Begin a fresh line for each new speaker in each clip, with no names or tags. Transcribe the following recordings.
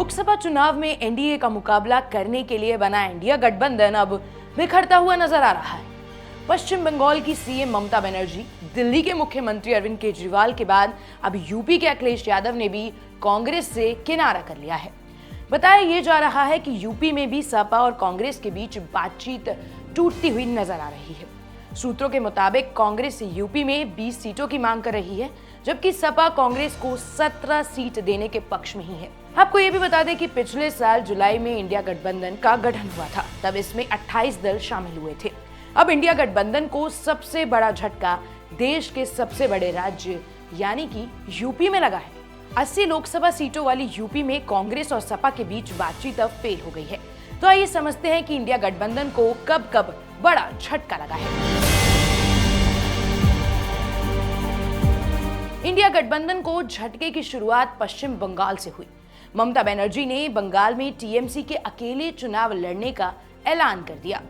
लोकसभा चुनाव में एनडीए का मुकाबला करने के लिए बना इंडिया गठबंधन अब बिखरता हुआ नजर आ रहा है। पश्चिम बंगाल की सीएम ममता बनर्जी, दिल्ली के मुख्यमंत्री अरविंद केजरीवाल के बाद अब यूपी के अखिलेश यादव ने भी कांग्रेस से किनारा कर लिया है। बताया ये जा रहा है कि यूपी में भी सपा और कांग्रेस के बीच बातचीत टूटती हुई नजर आ रही है। सूत्रों के मुताबिक कांग्रेस यूपी में 20 सीटों की मांग कर रही है, जबकि सपा कांग्रेस को 17 सीट देने के पक्ष में ही है। आपको ये भी बता दें कि पिछले साल जुलाई में इंडिया गठबंधन का गठन हुआ था, तब इसमें 28 दल शामिल हुए थे। अब इंडिया गठबंधन को सबसे बड़ा झटका देश के सबसे बड़े राज्य यानी कि यूपी में लगा है। 80 लोकसभा सीटों वाली यूपी में कांग्रेस और सपा के बीच बातचीत अब फेल हो गई है। तो आइए समझते हैं कि इंडिया गठबंधन को कब कब बड़ा झटका लगा है। इंडिया गठबंधन को झटके की शुरुआत पश्चिम बंगाल से हुई। ममता बनर्जी ने बंगाल में टीएमसी के अकेले चुनाव लड़ने का ऐलान कर दिया।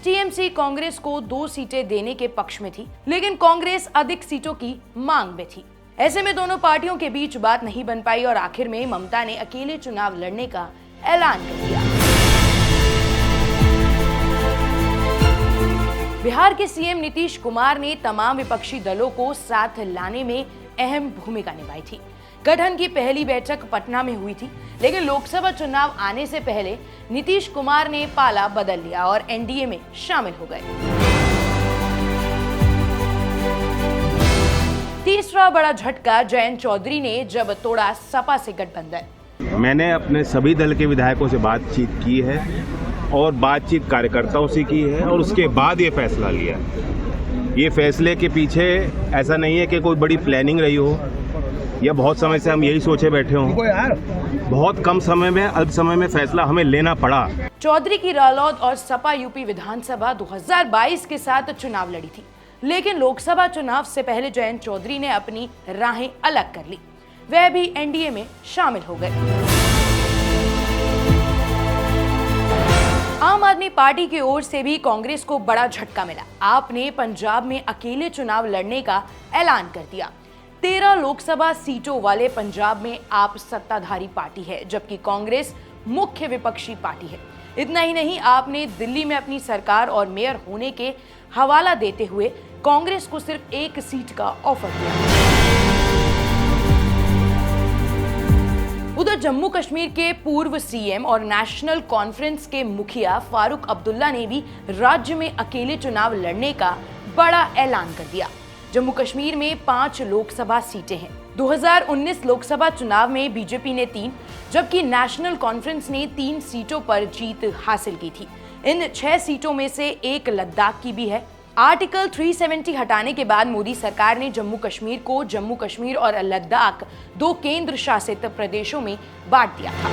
टीएमसी कांग्रेस को 2 सीटें देने के पक्ष में थी, लेकिन कांग्रेस अधिक सीटों की मांग में थी। ऐसे में दोनों पार्टियों के बीच बात नहीं बन पाई और आखिर में ममता ने अकेले चुनाव लड़ने का ऐलान कर दिया। बिहार के सीएम नीतीश कुमार ने तमाम विपक्षी दलों को साथ लाने में अहम भूमिका निभाई थी। गठन की पहली बैठक पटना में हुई थी, लेकिन लोकसभा चुनाव आने से पहले नीतीश कुमार ने पाला बदल लिया और एनडीए में शामिल हो गए। तीसरा बड़ा झटका जयंत चौधरी ने जब तोड़ा सपा से गठबंधन।
मैंने अपने सभी दल के विधायकों से बातचीत की है और बातचीत कार्यकर्ताओं से की है और उसके बाद ये फैसला लिया। ये फैसले के पीछे ऐसा नहीं है कि कोई बड़ी प्लानिंग रही हो या बहुत समय से हम यही सोचे बैठे हों। बहुत कम समय में, अल्प समय में फैसला हमें लेना पड़ा।
चौधरी की रालोद और सपा यूपी विधानसभा 2022 के साथ चुनाव लड़ी थी, लेकिन लोकसभा चुनाव से पहले जयंत चौधरी ने अपनी राहें अलग कर ली। वह भी एनडीए में शामिल हो गए। आम आदमी पार्टी की ओर से भी कांग्रेस को बड़ा झटका मिला। आपने पंजाब में अकेले चुनाव लड़ने का ऐलान कर दिया। 13 लोकसभा सीटों वाले पंजाब में आप सत्ताधारी पार्टी है, जबकि कांग्रेस मुख्य विपक्षी पार्टी है। इतना ही नहीं, आपने दिल्ली में अपनी सरकार और मेयर होने के हवाला देते हुए कांग्रेस को सिर्फ 1 सीट का ऑफर दिया। उधर जम्मू कश्मीर के पूर्व सीएम और नेशनल कॉन्फ्रेंस के मुखिया फारूक अब्दुल्ला ने भी राज्य में अकेले चुनाव लड़ने का बड़ा ऐलान कर दिया। जम्मू कश्मीर में 5 लोकसभा सीटें हैं। 2019 लोकसभा चुनाव में बीजेपी ने 3, जबकि नेशनल कॉन्फ्रेंस ने 3 सीटों पर जीत हासिल की थी। इन 6 सीटों में से एक लद्दाख की भी है। आर्टिकल 370 हटाने के बाद मोदी सरकार ने जम्मू कश्मीर को जम्मू कश्मीर और लद्दाख 2 केंद्र शासित प्रदेशों में बांट दिया था।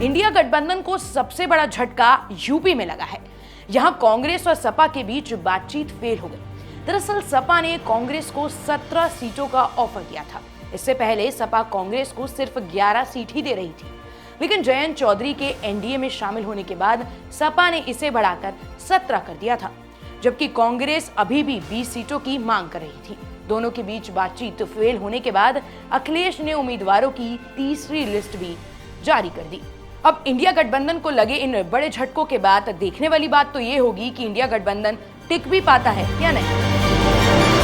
इंडिया गठबंधन को सबसे बड़ा झटका यूपी में लगा है। यहां कांग्रेस और सपा के बीच बातचीत फेल हो गई। दरअसल सपा ने कांग्रेस को 17 सीटों का ऑफर दिया था। इससे पहले सपा कांग्रेस को सिर्फ 11 सीट ही दे रही थी, लेकिन जयंत चौधरी के एनडीए में शामिल होने के बाद सपा ने इसे बढ़ाकर 17 कर दिया था, जबकि कांग्रेस अभी भी 20 सीटों की मांग कर रही थी। दोनों के बीच बातचीत फेल होने के बाद अखिलेश ने उम्मीदवारों की तीसरी लिस्ट भी जारी कर दी। अब इंडिया गठबंधन को लगे इन बड़े झटकों के बाद देखने वाली बात तो ये होगी कि इंडिया गठबंधन टिक भी पाता है या नहीं।